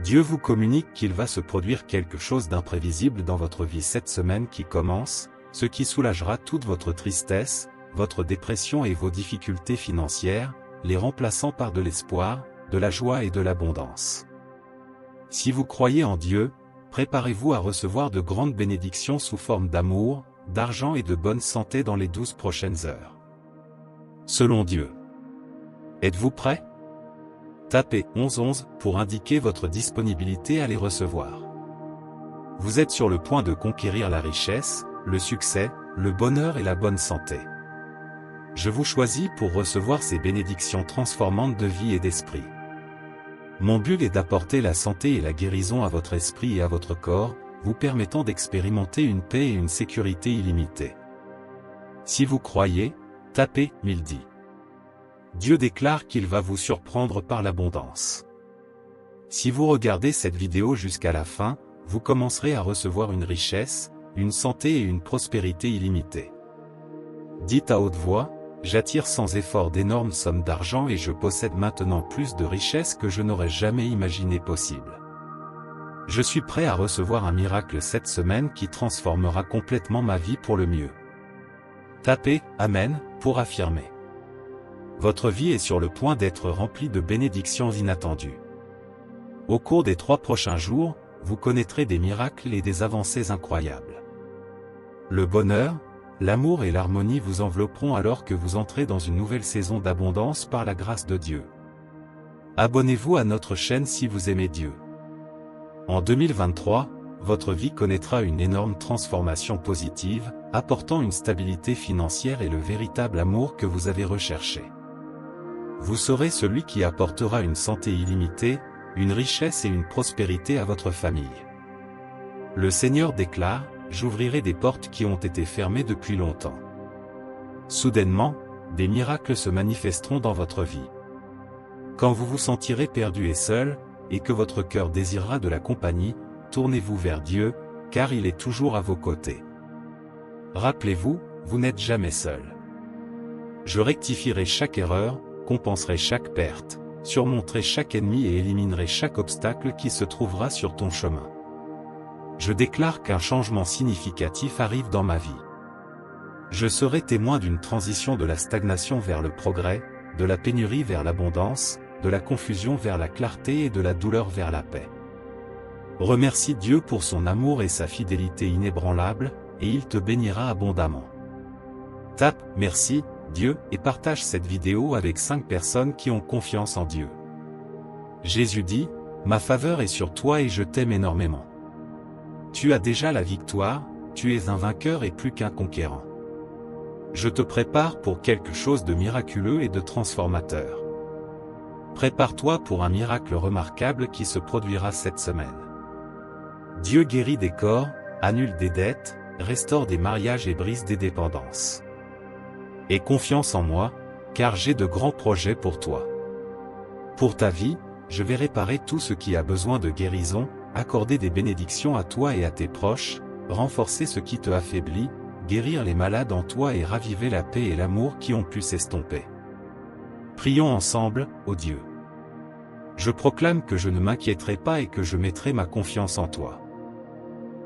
Dieu vous communique qu'il va se produire quelque chose d'imprévisible dans votre vie cette semaine qui commence, ce qui soulagera toute votre tristesse, votre dépression et vos difficultés financières, les remplaçant par de l'espoir, de la joie et de l'abondance. Si vous croyez en Dieu, préparez-vous à recevoir de grandes bénédictions sous forme d'amour, d'argent et de bonne santé dans les 12 prochaines heures. Selon Dieu. Êtes-vous prêt? Tapez 11 pour indiquer votre disponibilité à les recevoir. Vous êtes sur le point de conquérir la richesse, le succès, le bonheur et la bonne santé. Je vous choisis pour recevoir ces bénédictions transformantes de vie et d'esprit. Mon but est d'apporter la santé et la guérison à votre esprit et à votre corps, vous permettant d'expérimenter une paix et une sécurité illimitées. Si vous croyez, tapez 1010. Dieu déclare qu'il va vous surprendre par l'abondance. Si vous regardez cette vidéo jusqu'à la fin, vous commencerez à recevoir une richesse, une santé et une prospérité illimitées. Dites à haute voix, j'attire sans effort d'énormes sommes d'argent et je possède maintenant plus de richesses que je n'aurais jamais imaginé possible. Je suis prêt à recevoir un miracle cette semaine qui transformera complètement ma vie pour le mieux. Tapez « Amen » pour affirmer. Votre vie est sur le point d'être remplie de bénédictions inattendues. Au cours des 3 prochains jours, vous connaîtrez des miracles et des avancées incroyables. Le bonheur, l'amour et l'harmonie vous envelopperont alors que vous entrez dans une nouvelle saison d'abondance par la grâce de Dieu. Abonnez-vous à notre chaîne si vous aimez Dieu. En 2023, votre vie connaîtra une énorme transformation positive, apportant une stabilité financière et le véritable amour que vous avez recherché. Vous serez celui qui apportera une santé illimitée, une richesse et une prospérité à votre famille. Le Seigneur déclare, j'ouvrirai des portes qui ont été fermées depuis longtemps. Soudainement, des miracles se manifesteront dans votre vie. Quand vous vous sentirez perdu et seul, et que votre cœur désirera de la compagnie, tournez-vous vers Dieu, car il est toujours à vos côtés. Rappelez-vous, vous n'êtes jamais seul. Je rectifierai chaque erreur, compenserai chaque perte, surmonterai chaque ennemi et éliminerai chaque obstacle qui se trouvera sur ton chemin. Je déclare qu'un changement significatif arrive dans ma vie. Je serai témoin d'une transition de la stagnation vers le progrès, de la pénurie vers l'abondance, de la confusion vers la clarté et de la douleur vers la paix. Remercie Dieu pour son amour et sa fidélité inébranlable, et il te bénira abondamment. Tape « Merci, Dieu » et partage cette vidéo avec 5 personnes qui ont confiance en Dieu. Jésus dit, « Ma faveur est sur toi et je t'aime énormément. » Tu as déjà la victoire, tu es un vainqueur et plus qu'un conquérant. Je te prépare pour quelque chose de miraculeux et de transformateur. Prépare-toi pour un miracle remarquable qui se produira cette semaine. Dieu guérit des corps, annule des dettes, restaure des mariages et brise des dépendances. Aie confiance en moi, car j'ai de grands projets pour toi. Pour ta vie, je vais réparer tout ce qui a besoin de guérison, accorder des bénédictions à toi et à tes proches, renforcer ce qui te affaiblit, guérir les malades en toi et raviver la paix et l'amour qui ont pu s'estomper. Prions ensemble, ô Dieu. Je proclame que je ne m'inquiéterai pas et que je mettrai ma confiance en toi.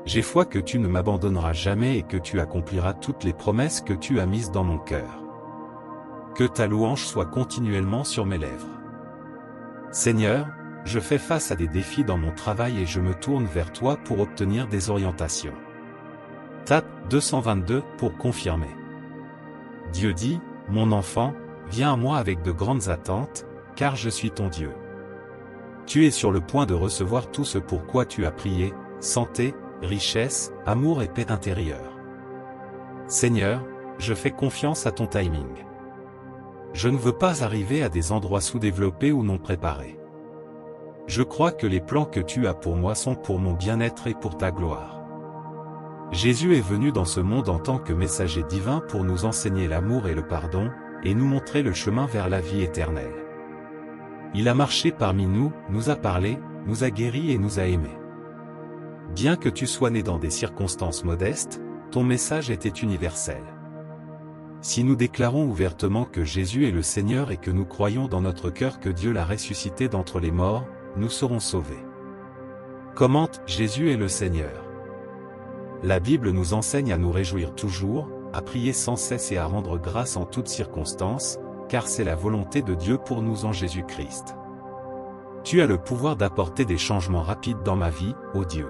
J'ai foi que tu ne m'abandonneras jamais et que tu accompliras toutes les promesses que tu as mises dans mon cœur. Que ta louange soit continuellement sur mes lèvres. Seigneur, je fais face à des défis dans mon travail et je me tourne vers toi pour obtenir des orientations. Tape 222 pour confirmer. Dieu dit, mon enfant, viens à moi avec de grandes attentes, car je suis ton Dieu. Tu es sur le point de recevoir tout ce pour quoi tu as prié, santé, richesse, amour et paix intérieure. Seigneur, je fais confiance à ton timing. Je ne veux pas arriver à des endroits sous-développés ou non préparés. Je crois que les plans que tu as pour moi sont pour mon bien-être et pour ta gloire. Jésus est venu dans ce monde en tant que messager divin pour nous enseigner l'amour et le pardon, et nous montrer le chemin vers la vie éternelle. Il a marché parmi nous, nous a parlé, nous a guéris et nous a aimés. Bien que tu sois né dans des circonstances modestes, ton message était universel. Si nous déclarons ouvertement que Jésus est le Seigneur et que nous croyons dans notre cœur que Dieu l'a ressuscité d'entre les morts, nous serons sauvés. Commente Jésus est le Seigneur. La Bible nous enseigne à nous réjouir toujours, à prier sans cesse et à rendre grâce en toutes circonstances, car c'est la volonté de Dieu pour nous en Jésus-Christ. Tu as le pouvoir d'apporter des changements rapides dans ma vie, ô Dieu.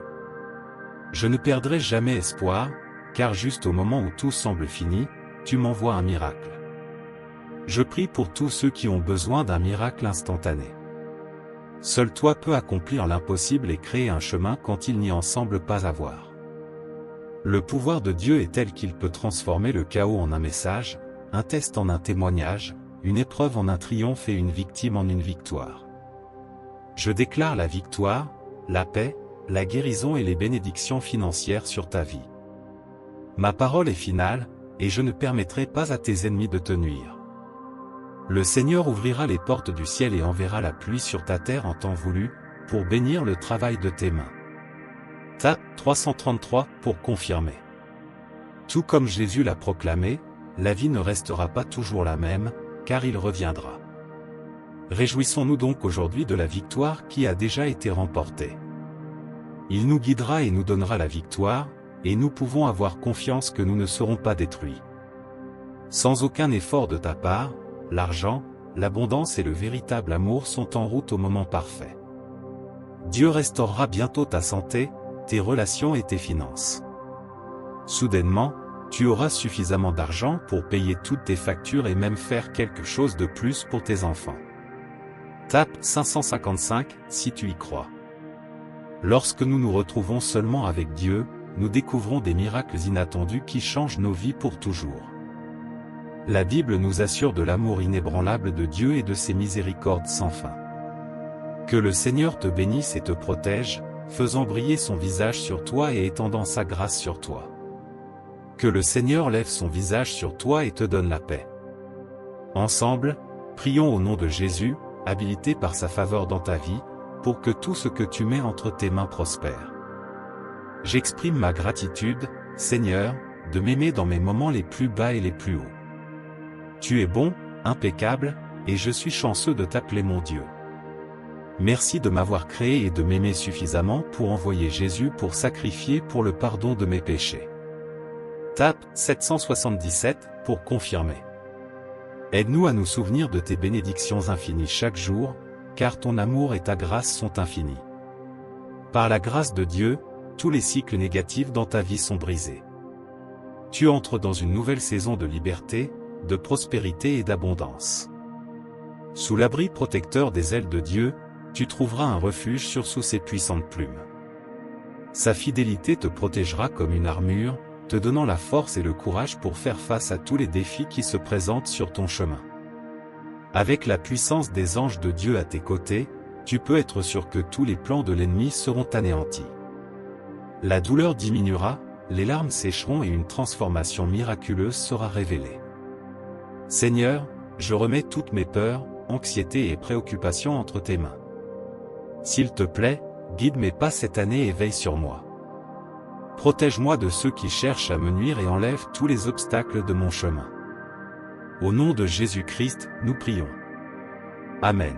Je ne perdrai jamais espoir, car juste au moment où tout semble fini, tu m'envoies un miracle. Je prie pour tous ceux qui ont besoin d'un miracle instantané. Seul toi peux accomplir l'impossible et créer un chemin quand il n'y en semble pas avoir. Le pouvoir de Dieu est tel qu'il peut transformer le chaos en un message, un test en un témoignage, une épreuve en un triomphe et une victime en une victoire. Je déclare la victoire, la paix, la guérison et les bénédictions financières sur ta vie. Ma parole est finale, et je ne permettrai pas à tes ennemis de te nuire. Le Seigneur ouvrira les portes du ciel et enverra la pluie sur ta terre en temps voulu, pour bénir le travail de tes mains. Tape 333 pour confirmer. Tout comme Jésus l'a proclamé, la vie ne restera pas toujours la même, car il reviendra. Réjouissons-nous donc aujourd'hui de la victoire qui a déjà été remportée. Il nous guidera et nous donnera la victoire, et nous pouvons avoir confiance que nous ne serons pas détruits. Sans aucun effort de ta part, l'argent, l'abondance et le véritable amour sont en route au moment parfait. Dieu restaurera bientôt ta santé, tes relations et tes finances. Soudainement, tu auras suffisamment d'argent pour payer toutes tes factures et même faire quelque chose de plus pour tes enfants. Tape 555 si tu y crois. Lorsque nous nous retrouvons seulement avec Dieu, nous découvrons des miracles inattendus qui changent nos vies pour toujours. La Bible nous assure de l'amour inébranlable de Dieu et de ses miséricordes sans fin. Que le Seigneur te bénisse et te protège, faisant briller son visage sur toi et étendant sa grâce sur toi. Que le Seigneur lève son visage sur toi et te donne la paix. Ensemble, prions au nom de Jésus, habilité par sa faveur dans ta vie, pour que tout ce que tu mets entre tes mains prospère. J'exprime ma gratitude, Seigneur, de m'aimer dans mes moments les plus bas et les plus hauts. Tu es bon, impeccable, et je suis chanceux de t'appeler mon Dieu. Merci de m'avoir créé et de m'aimer suffisamment pour envoyer Jésus pour sacrifier pour le pardon de mes péchés. Tape 777 pour confirmer. Aide-nous à nous souvenir de tes bénédictions infinies chaque jour, car ton amour et ta grâce sont infinis. Par la grâce de Dieu, tous les cycles négatifs dans ta vie sont brisés. Tu entres dans une nouvelle saison de liberté, de prospérité et d'abondance. Sous l'abri protecteur des ailes de Dieu, tu trouveras un refuge sous ses puissantes plumes. Sa fidélité te protégera comme une armure, te donnant la force et le courage pour faire face à tous les défis qui se présentent sur ton chemin. Avec la puissance des anges de Dieu à tes côtés, tu peux être sûr que tous les plans de l'ennemi seront anéantis. La douleur diminuera, les larmes sécheront et une transformation miraculeuse sera révélée. Seigneur, je remets toutes mes peurs, anxiétés et préoccupations entre tes mains. S'il te plaît, guide mes pas cette année et veille sur moi. Protège-moi de ceux qui cherchent à me nuire et enlève tous les obstacles de mon chemin. Au nom de Jésus-Christ, nous prions. Amen.